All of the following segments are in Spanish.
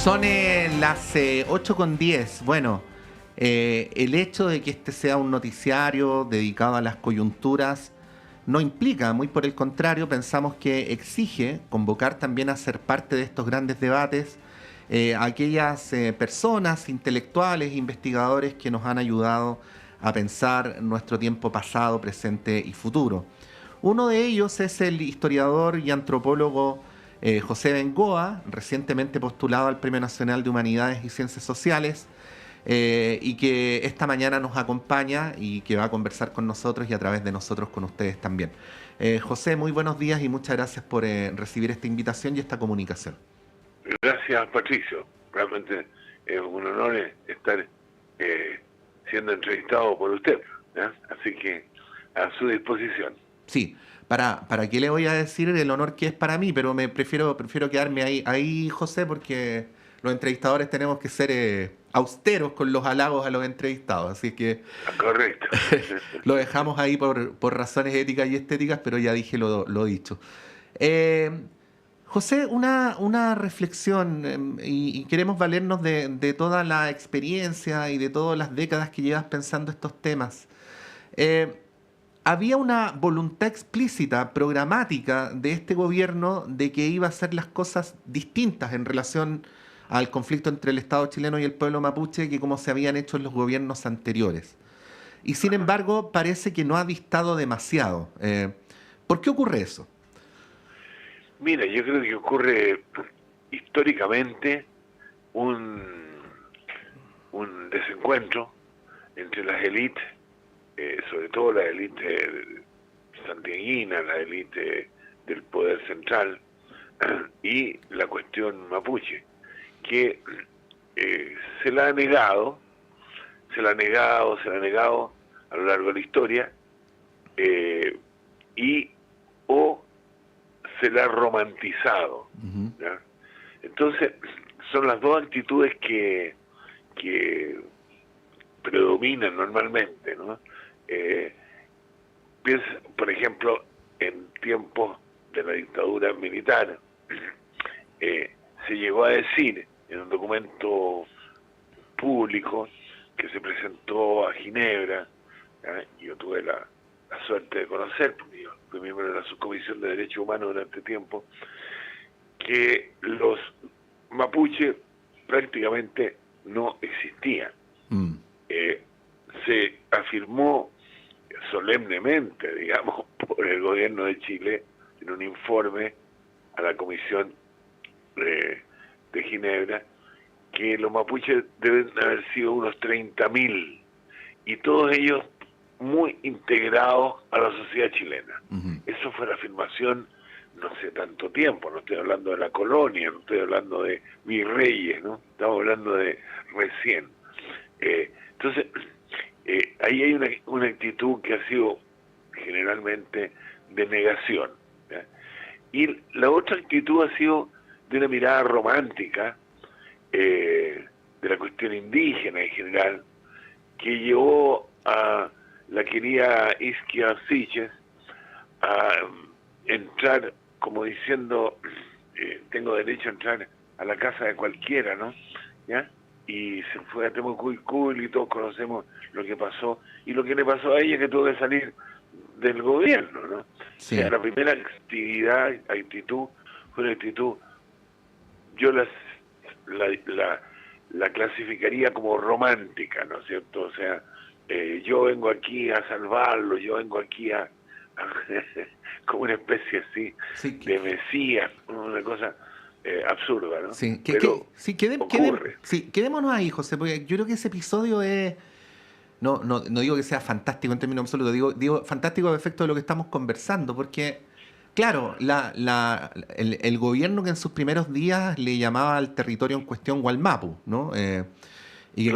Son las 8:10. Bueno, el hecho de que este sea un noticiario dedicado a las coyunturas no implica, muy por el contrario, pensamos que exige convocar también a ser parte de estos grandes debates a aquellas personas, intelectuales, investigadores que nos han ayudado a pensar nuestro tiempo pasado, presente y futuro. Uno de ellos es el historiador y antropólogo José Bengoa, recientemente postulado al Premio Nacional de Humanidades y Ciencias Sociales, y que esta mañana nos acompaña y que va a conversar con nosotros y a través de nosotros con ustedes también. José, muy buenos días y muchas gracias por recibir esta invitación y esta comunicación. Gracias, Patricio. Realmente es un honor estar siendo entrevistado por usted, ¿eh? Así que a su disposición. Sí, ¿para qué le voy a decir el honor que es para mí? Pero prefiero quedarme ahí, José, porque los entrevistadores tenemos que ser austeros con los halagos a los entrevistados. Así que Correcto. lo dejamos ahí por razones éticas y estéticas, pero ya dije lo dicho. Eh, José, una reflexión, y queremos valernos de toda la experiencia y de todas las décadas que llevas pensando estos temas. Eh, Había una voluntad explícita, programática de este gobierno de que iba a hacer las cosas distintas en relación al conflicto entre el Estado chileno y el pueblo mapuche que como se habían hecho en los gobiernos anteriores. Y sin embargo, parece que no ha distado demasiado. ¿Por qué ocurre eso? Mira, yo creo que ocurre históricamente un desencuentro entre las élites, sobre todo la élite santiaguina, la élite del poder central, y la cuestión mapuche, que se la ha negado a lo largo de la historia, y o se la ha romantizado, ¿ya? Entonces, son las dos actitudes que predominan normalmente, ¿no? Piensa, por ejemplo, en tiempos de la dictadura militar, se llegó a decir en un documento público que se presentó a Ginebra, ¿ya? Yo tuve la suerte de conocer, porque yo fui miembro de la Subcomisión de Derechos Humanos durante tiempo, que los mapuches prácticamente no existían. Se afirmó solemnemente, digamos, por el gobierno de Chile en un informe a la Comisión de Ginebra, que los mapuches deben haber sido unos 30.000, y todos ellos muy integrados a la sociedad chilena. Eso fue la afirmación no hace tanto tiempo, no estoy hablando de la colonia, no estoy hablando de virreyes, ¿no? Estamos hablando de recién. Entonces, ahí hay una actitud que ha sido generalmente de negación, ¿ya? Y la otra actitud ha sido de una mirada romántica de la cuestión indígena en general, que llevó a la querida Isquia Siches a entrar como diciendo tengo derecho a entrar a la casa de cualquiera, ¿no? ¿Ya? Y se fue a Temucuicul y todos conocemos lo que pasó, y lo que le pasó a ella, que tuvo que salir del gobierno, ¿no? Sí. O sea, la primera actitud fue una actitud, yo la clasificaría como romántica, ¿no es cierto? O sea, yo vengo aquí a salvarlo, yo vengo aquí a como una especie así, sí, de mesías, una cosa absurda, ¿no? Sí, Pero ocurre. Quedémonos ahí, José, porque yo creo que ese episodio es... No digo que sea fantástico en términos absolutos, digo fantástico a efecto de lo que estamos conversando, porque, claro, el gobierno que en sus primeros días le llamaba al territorio en cuestión Gualmapu, ¿no? Y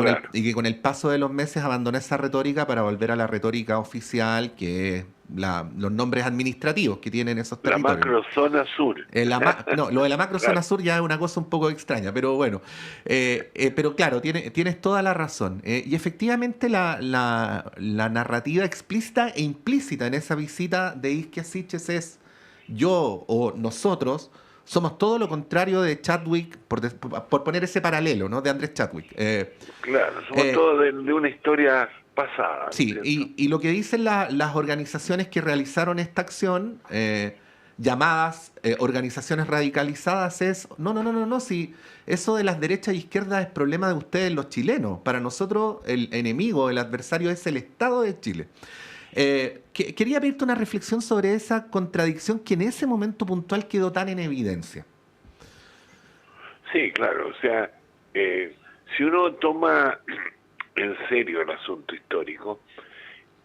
que con el paso de los meses abandonó esa retórica para volver a la retórica oficial, que es los nombres administrativos que tienen esos territorios. La macrozona sur. Lo de la macrozona sur ya es una cosa un poco extraña, pero bueno. Pero claro, tienes toda la razón. Y efectivamente la narrativa explícita e implícita en esa visita de Isquia Siches es yo o nosotros Somos todo lo contrario de Chadwick, por poner ese paralelo, ¿no? De Andrés Chadwick. Claro, somos todos de una historia pasada, ¿no es Sí, cierto? y lo que dicen las organizaciones que realizaron esta acción, llamadas organizaciones radicalizadas, es, no, si eso de las derechas e izquierdas es problema de ustedes los chilenos. Para nosotros el enemigo, el adversario es el Estado de Chile. Quería pedirte una reflexión sobre esa contradicción que en ese momento puntual quedó tan en evidencia. Sí, claro, o sea, si uno toma en serio el asunto histórico,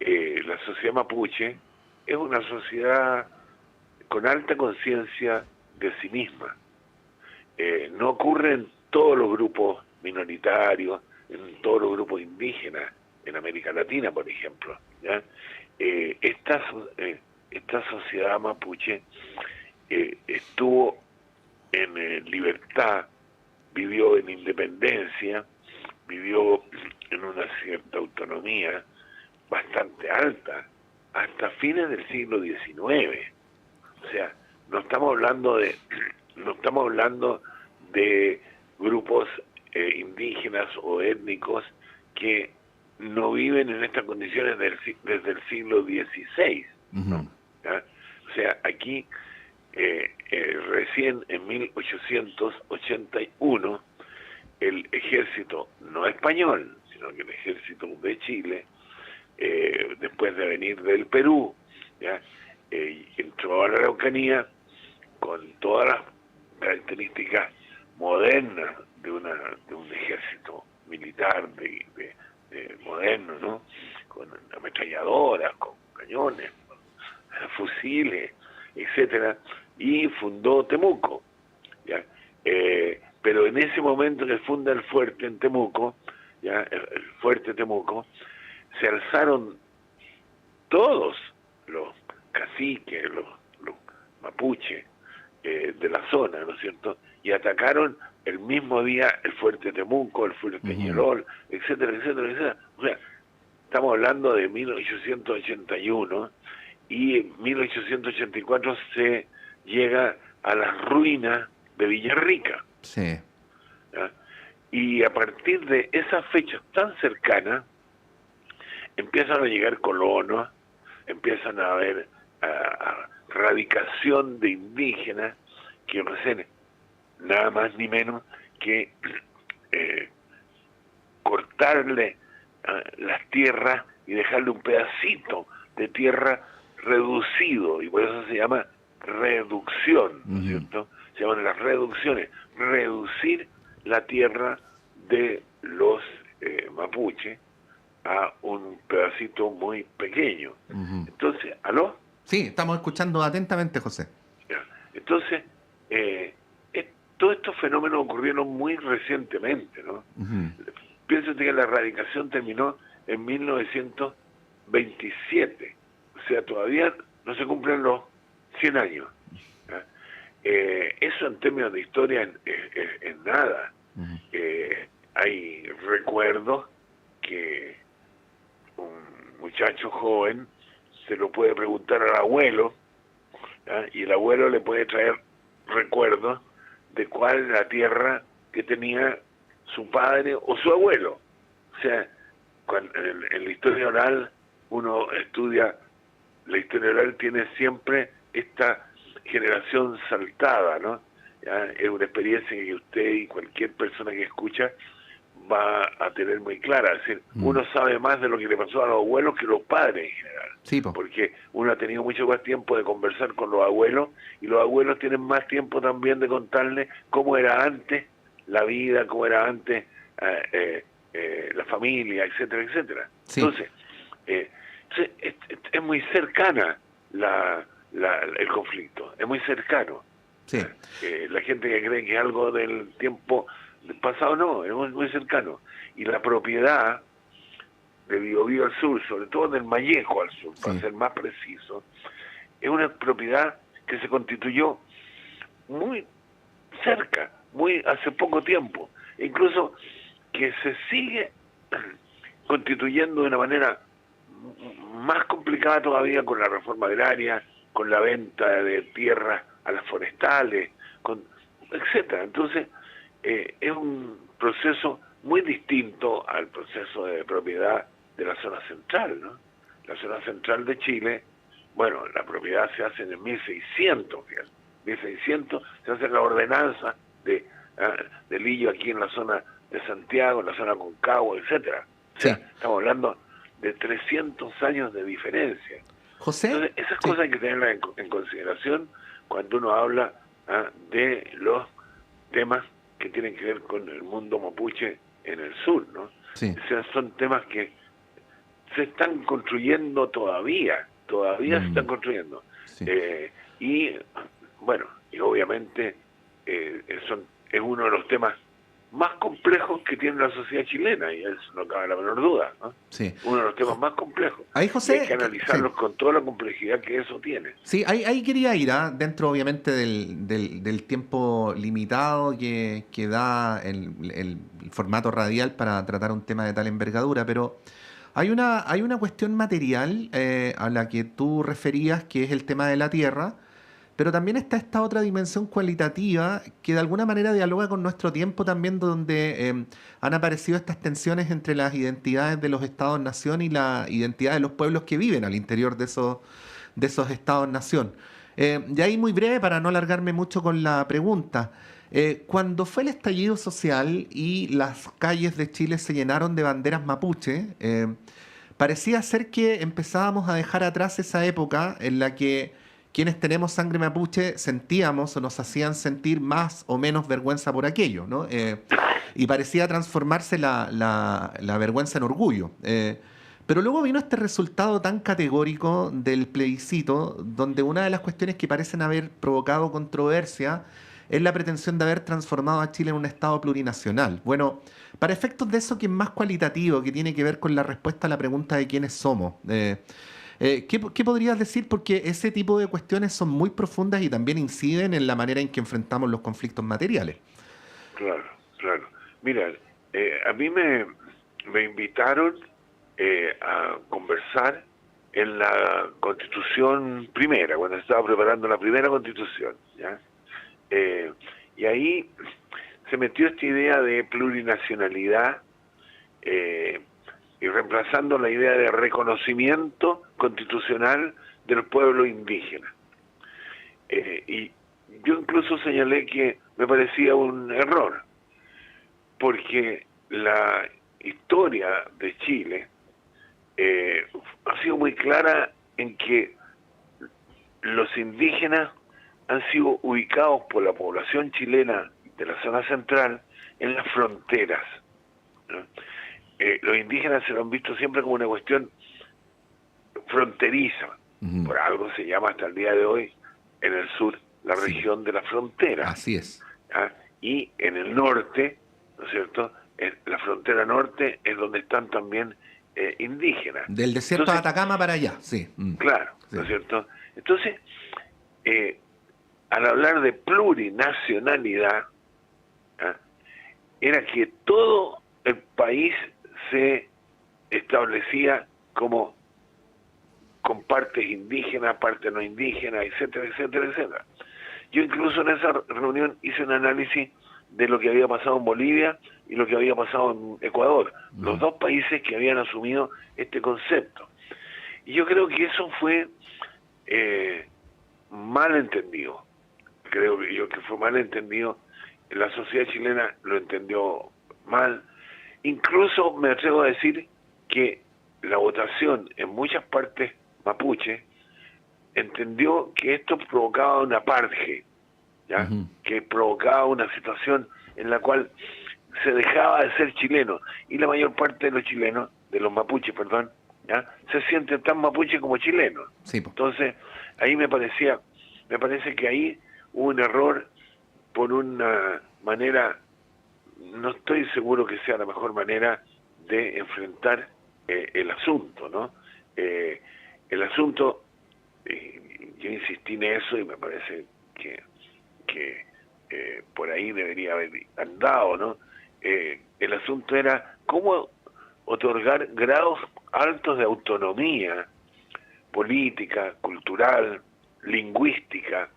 la sociedad mapuche es una sociedad con alta conciencia de sí misma. No ocurre en todos los grupos minoritarios, en todos los grupos indígenas, en América Latina, por ejemplo. ¿Ya? Esta sociedad mapuche estuvo en libertad, vivió en independencia, vivió en una cierta autonomía bastante alta, hasta fines del siglo XIX. O sea, no estamos hablando de grupos indígenas o étnicos que no viven en estas condiciones desde el siglo XVI, ¿no? ¿Ya? O sea, aquí recién en 1881 el ejército no español, sino que el ejército de Chile, después de venir del Perú, ¿ya? Entró a la Araucanía con todas las características modernas de un ejército militar moderno, ¿no? Con ametralladoras, con cañones, con fusiles, etcétera, y fundó Temuco, ¿ya? Pero en ese momento que funda el fuerte en Temuco, ¿ya? El fuerte Temuco, se alzaron todos los caciques, los mapuches de la zona, ¿no es cierto? Y atacaron el mismo día el fuerte Temuco, el fuerte Peñarol, etcétera, etcétera, etcétera. O sea, estamos hablando de 1881 y en 1884 se llega a las ruinas de Villarrica. Sí. ¿Ya? Y a partir de esas fechas tan cercanas, empiezan a llegar colonos, empiezan a haber radicación de indígenas que ofrecen nada más ni menos que cortarle las tierras y dejarle un pedacito de tierra reducido, y por eso se llama reducción, ¿no es cierto? Se llaman las reducciones, reducir la tierra de los mapuche a un pedacito muy pequeño. Entonces, ¿aló? Sí, estamos escuchando atentamente, José. Ya. Entonces, todos estos fenómenos ocurrieron muy recientemente, ¿no? Pienso usted que la erradicación terminó en 1927, o sea, todavía no se cumplen los 100 años. ¿Ya? Eso en términos de historia es nada. Hay recuerdos que un muchacho joven se lo puede preguntar al abuelo, ¿ya? Y el abuelo le puede traer recuerdos de cuál es la tierra que tenía su padre o su abuelo. O sea, en la historia oral uno estudia, la historia oral tiene siempre esta generación saltada, ¿no? ¿Ya? Es una experiencia que usted y cualquier persona que escucha va a tener muy clara. Es decir, uno sabe más de lo que le pasó a los abuelos que los padres en general. Sí, porque uno ha tenido mucho más tiempo de conversar con los abuelos, y los abuelos tienen más tiempo también de contarle cómo era antes la vida, cómo era antes la familia, etcétera, etcétera. Sí. Entonces, es muy cercana el conflicto, es muy cercano. Sí. La gente que cree que es algo del tiempo pasado, no, es muy cercano. Y la propiedad de Biobío al sur, sobre todo del Mallejo al sur, para ser más preciso, es una propiedad que se constituyó muy cerca, muy hace poco tiempo, e incluso que se sigue constituyendo de una manera más complicada todavía con la reforma agraria, con la venta de tierras a las forestales. etcétera. Entonces, es un proceso muy distinto al proceso de propiedad de la zona central, ¿no? La zona central de Chile, bueno, la propiedad se hace en el 1600, fíjate. 1600 se hace la ordenanza de Lillo aquí en la zona de Santiago, en la zona Concagua, etcétera. O sea, Sí. estamos hablando de 300 años de diferencia. José, Entonces, esas sí. cosas hay que tenerlas en consideración cuando uno habla de los temas que tienen que ver con el mundo mapuche en el sur, ¿no? Sí. O sea, son temas que se están construyendo todavía se están construyendo. Sí. Y bueno, y obviamente es uno de los temas más complejos que tiene la sociedad chilena, y eso no cabe la menor duda, ¿no? Sí. Uno de los temas más complejos. Ahí, Y José, hay que analizarlos con toda la complejidad que eso tiene. sí, ahí quería ir, dentro obviamente del tiempo limitado que da el formato radial para tratar un tema de tal envergadura, pero hay una cuestión material a la que tú referías, que es el tema de la tierra, pero también está esta otra dimensión cualitativa que de alguna manera dialoga con nuestro tiempo también, donde han aparecido estas tensiones entre las identidades de los estados-nación y la identidad de los pueblos que viven al interior de esos estados-nación. Y ahí muy breve, para no alargarme mucho con la pregunta. Cuando fue el estallido social y las calles de Chile se llenaron de banderas mapuche, parecía ser que empezábamos a dejar atrás esa época en la que quienes tenemos sangre mapuche sentíamos o nos hacían sentir más o menos vergüenza por aquello, ¿no? Y parecía transformarse la vergüenza en orgullo. Pero luego vino este resultado tan categórico del plebiscito, donde una de las cuestiones que parecen haber provocado controversia es la pretensión de haber transformado a Chile en un Estado plurinacional. Bueno, para efectos de eso que es más cualitativo, que tiene que ver con la respuesta a la pregunta de quiénes somos, ¿qué podrías decir? Porque ese tipo de cuestiones son muy profundas y también inciden en la manera en que enfrentamos los conflictos materiales. Claro, claro. Mira, a mí me invitaron a conversar en la Constitución primera, cuando estaba preparando la primera Constitución, ¿ya? Y ahí se metió esta idea de plurinacionalidad y reemplazando la idea de reconocimiento constitucional del pueblo indígena. Y yo incluso señalé que me parecía un error, porque la historia de Chile ha sido muy clara en que los indígenas han sido ubicados por la población chilena de la zona central en las fronteras, ¿no? Los indígenas se lo han visto siempre como una cuestión fronteriza. Ujú. Por algo se llama hasta el día de hoy en el sur la Sí. región de la frontera. Así es. ¿Ah? Y en el norte, ¿no es cierto? En la frontera norte es donde están también indígenas. Del desierto Entonces, de Atacama para allá, sí. claro, Sí. ¿no es cierto? Entonces, al hablar de plurinacionalidad, ¿ah? Era que todo el país se establecía como con partes indígenas, partes no indígenas, etcétera, etcétera, etcétera. Yo incluso en esa reunión hice un análisis de lo que había pasado en Bolivia y lo que había pasado en Ecuador, los dos países que habían asumido este concepto. Y yo creo que eso fue mal entendido. Creo que fue mal entendido. La sociedad chilena lo entendió mal. Incluso me atrevo a decir que la votación en muchas partes mapuche entendió que esto provocaba una apartheid, ¿ya? Ujú. Que provocaba una situación en la cual se dejaba de ser chileno, y la mayor parte de los chilenos, de los mapuches, perdón, ¿ya? Se sienten tan mapuche como chilenos. Sí, po. Entonces, ahí me parece que ahí hubo un error por una manera, no estoy seguro que sea la mejor manera de enfrentar el asunto, ¿no? El asunto, yo insistí en eso y me parece que por ahí debería haber andado, ¿no? El asunto era cómo otorgar grados altos de autonomía política, cultural, lingüística,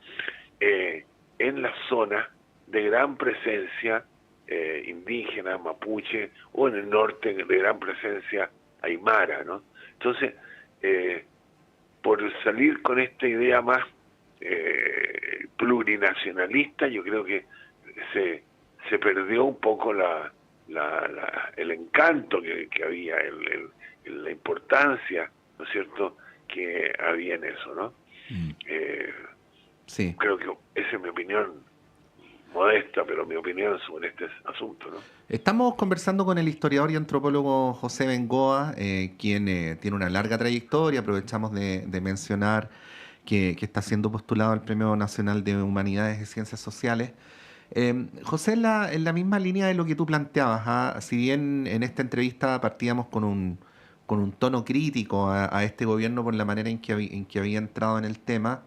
en la zona de gran presencia indígena, mapuche, o en el norte de gran presencia aymara, ¿no? Entonces, por salir con esta idea más plurinacionalista, yo creo que se perdió un poco el encanto que había, la importancia, ¿no es cierto?, que había en eso, ¿no? Sí. Creo que esa es mi opinión, modesta, pero mi opinión sobre este asunto, ¿no? Estamos conversando con el historiador y antropólogo José Bengoa, quien tiene una larga trayectoria. Aprovechamos de mencionar que está siendo postulado al Premio Nacional de Humanidades y Ciencias Sociales. José, en la misma línea de lo que tú planteabas, ¿ah? Si bien en esta entrevista partíamos con un tono crítico a este gobierno por la manera en que había entrado en el tema,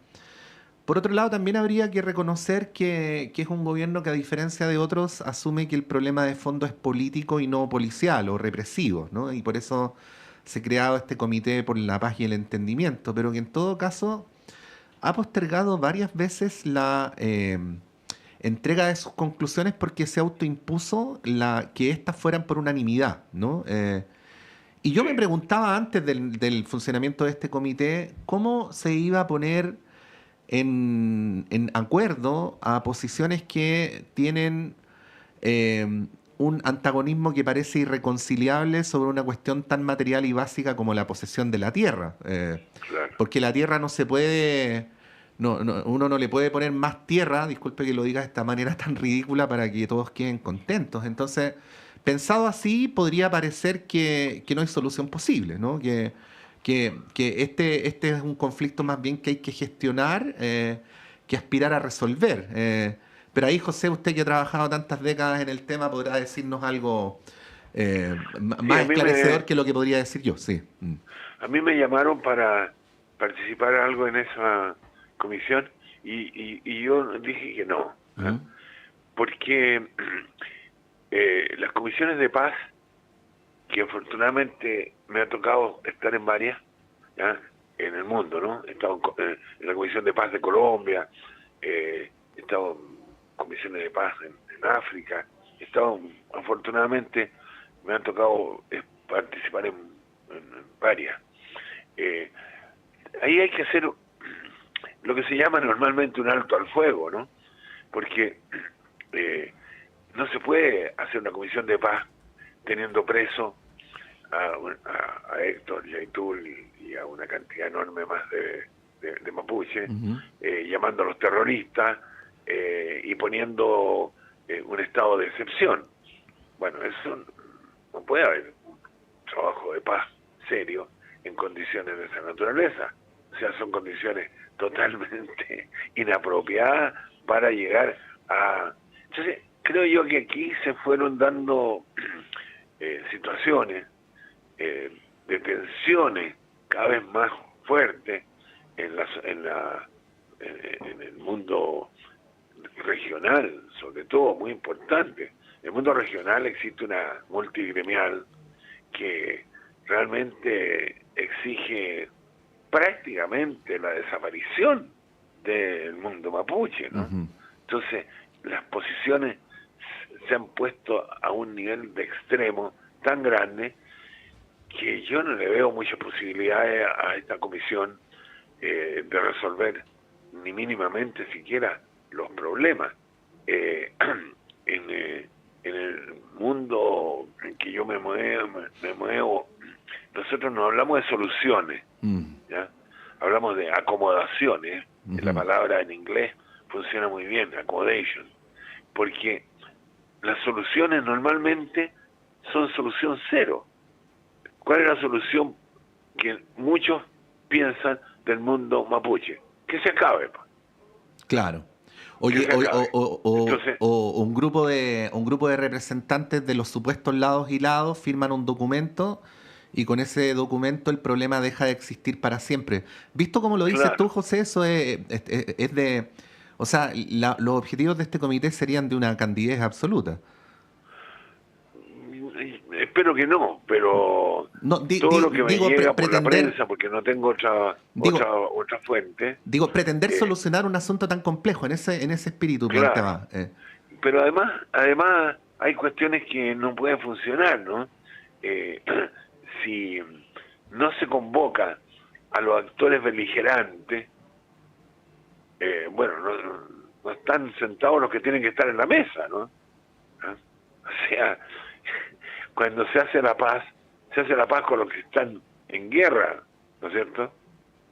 por otro lado también habría que reconocer que es un gobierno que, a diferencia de otros, asume que el problema de fondo es político y no policial o represivo, ¿no? Y por eso se ha creado este Comité por la Paz y el Entendimiento, pero que en todo caso ha postergado varias veces la entrega de sus conclusiones porque se autoimpuso que éstas fueran por unanimidad, ¿no? Y yo me Sí. preguntaba antes del funcionamiento de este comité cómo se iba a poner en acuerdo a posiciones que tienen un antagonismo que parece irreconciliable sobre una cuestión tan material y básica como la posesión de la tierra. Claro. Porque la tierra no se puede, uno no le puede poner más tierra, disculpe que lo diga de esta manera tan ridícula, para que todos queden contentos. Entonces, pensado así, podría parecer que no hay solución posible, ¿no? Que este es un conflicto más bien que hay que gestionar, que aspirar a resolver. Pero ahí, José, usted que ha trabajado tantas décadas en el tema, podrá decirnos algo Sí, más esclarecedor que lo que podría decir yo, sí. a mí me llamaron para participar algo en esa comisión y yo dije que no, ¿eh? Ujú. Porque las comisiones de paz, que afortunadamente me ha tocado estar en varias, ¿ya?, en el mundo, ¿no? He estado en la Comisión de Paz de Colombia, he estado en comisiones de paz en África, he estado, afortunadamente, me han tocado participar en varias. Eh, Ahí hay que hacer lo que se llama normalmente un alto al fuego, ¿no? Porque no se puede hacer una comisión de paz teniendo preso a Héctor Yaitul y a una cantidad enorme más de mapuche, Ujú. llamando a los terroristas y poniendo un estado de excepción. Bueno, eso no puede haber un trabajo de paz serio en condiciones de esa naturaleza. O sea, son condiciones totalmente inapropiadas para llegar a... Entonces, creo yo que aquí se fueron dando situaciones de tensiones cada vez más fuertes en el mundo regional, sobre todo, muy importante. En el mundo regional existe una multigremial que realmente exige prácticamente la desaparición del mundo mapuche, ¿no? Ujú. Entonces, las posiciones se han puesto a un nivel de extremo tan grande que yo no le veo muchas posibilidades a esta comisión de resolver ni mínimamente siquiera los problemas. En el mundo en que yo me muevo, nosotros no hablamos de soluciones, ¿ya? Hablamos de acomodaciones. La Ujú. palabra en inglés funciona muy bien, accommodation, porque las soluciones normalmente son solución cero. ¿Cuál es la solución que muchos piensan del mundo mapuche? Que se acabe, Claro. que Oye, se acabe. Entonces, o un grupo de representantes de los supuestos lados y lados firman un documento y con ese documento el problema deja de existir para siempre. Visto como lo dices tú, claro, José, eso es de... O sea, los objetivos de este comité serían de una candidez absoluta. espero que no, pero todo lo que me llega por la prensa, porque no tengo otra fuente. Digo, pretender solucionar un asunto tan complejo, en ese espíritu planteaba. Pero además hay cuestiones que no pueden funcionar, ¿no? Si no se convoca a los actores beligerantes, bueno, no están sentados los que tienen que estar en la mesa, ¿no? O sea, cuando se hace la paz con los que están en guerra, ¿no es cierto?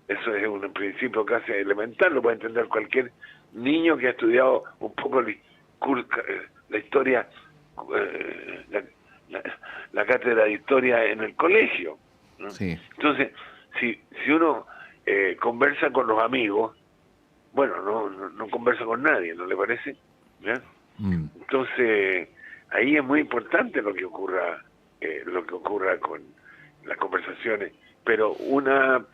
Eso es un principio casi elemental, lo puede entender cualquier niño que ha estudiado un poco la historia, la cátedra de historia en el colegio, ¿no? Sí. Entonces, si uno conversa con los amigos, bueno, no conversa con nadie, ¿no le parece? ¿Ya? Entonces, ahí es muy importante lo que ocurra con las conversaciones, pero una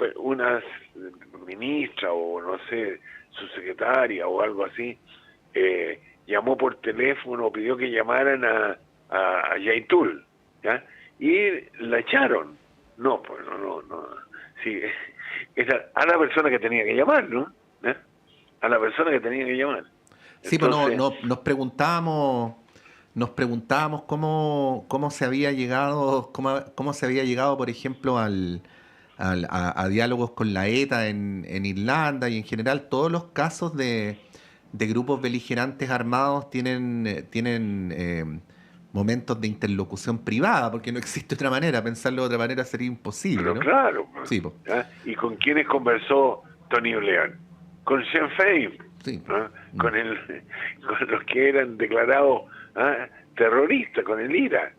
ministra o no sé, su secretaria o algo así, llamó por teléfono, pidió que llamaran a Yaitul, ¿ya? Y la echaron. No, pues no. Sí, era a la persona que tenía que llamar, ¿no? ¿Eh? A la persona que tenía que llamar. Sí, entonces, pues nos preguntábamos cómo se había llegado, por ejemplo, a diálogos con la ETA en Irlanda, y en general todos los casos de grupos beligerantes armados tienen momentos de interlocución privada, porque no existe otra manera. Pensarlo de otra manera sería imposible. Pero ¿no? claro. Sí, pues. ¿Y con quiénes conversó Tony Blair? Con Sinn Féin, sí. Con los que eran declarados terroristas, con el IRA.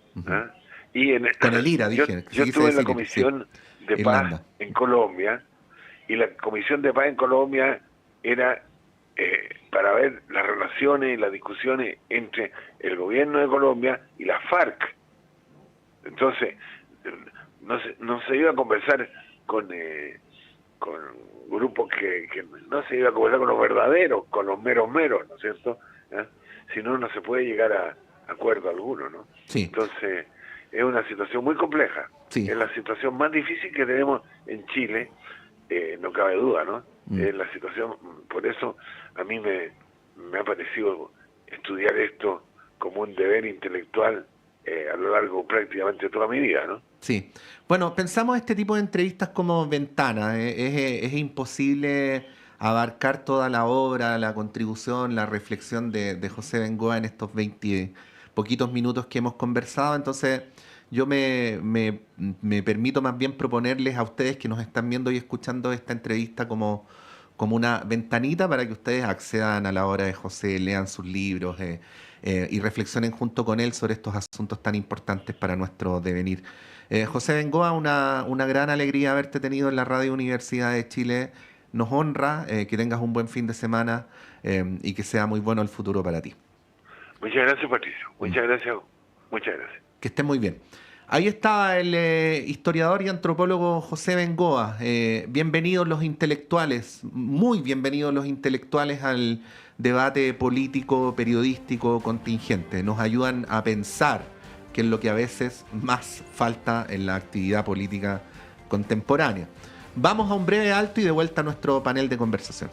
Con el IRA, dije. Yo estuve en la Comisión de Paz en Colombia, y la Comisión de Paz en Colombia era para ver las relaciones y las discusiones entre el gobierno de Colombia y la FARC. Entonces, no se iba a conversar con grupos que no se iba a conversar con los verdaderos, con los meros, ¿no es cierto? Si no se puede llegar a acuerdo alguno, ¿no? Sí. Entonces, es una situación muy compleja. Sí. Es la situación más difícil que tenemos en Chile, no cabe duda, ¿no? Es la situación, por eso a mí me ha parecido estudiar esto como un deber intelectual a lo largo prácticamente de toda mi vida, ¿no? Sí. Bueno, pensamos este tipo de entrevistas como ventana. Es imposible abarcar toda la obra, la contribución, la reflexión de José Bengoa en estos 20 poquitos minutos que hemos conversado. Entonces, yo me permito más bien proponerles a ustedes que nos están viendo y escuchando esta entrevista como una ventanita para que ustedes accedan a la obra de José, lean sus libros y reflexionen junto con él sobre estos asuntos tan importantes para nuestro devenir. José Bengoa, una gran alegría haberte tenido en la Radio Universidad de Chile. Nos honra que tengas un buen fin de semana y que sea muy bueno el futuro para ti. Muchas gracias, Patricio. Muchas gracias. Que estés muy bien. Ahí está el historiador y antropólogo José Bengoa. Bienvenidos los intelectuales, muy bienvenidos los intelectuales al debate político, periodístico, contingente. Nos ayudan a pensar, que es lo que a veces más falta en la actividad política contemporánea. Vamos a un breve alto y de vuelta a nuestro panel de conversación.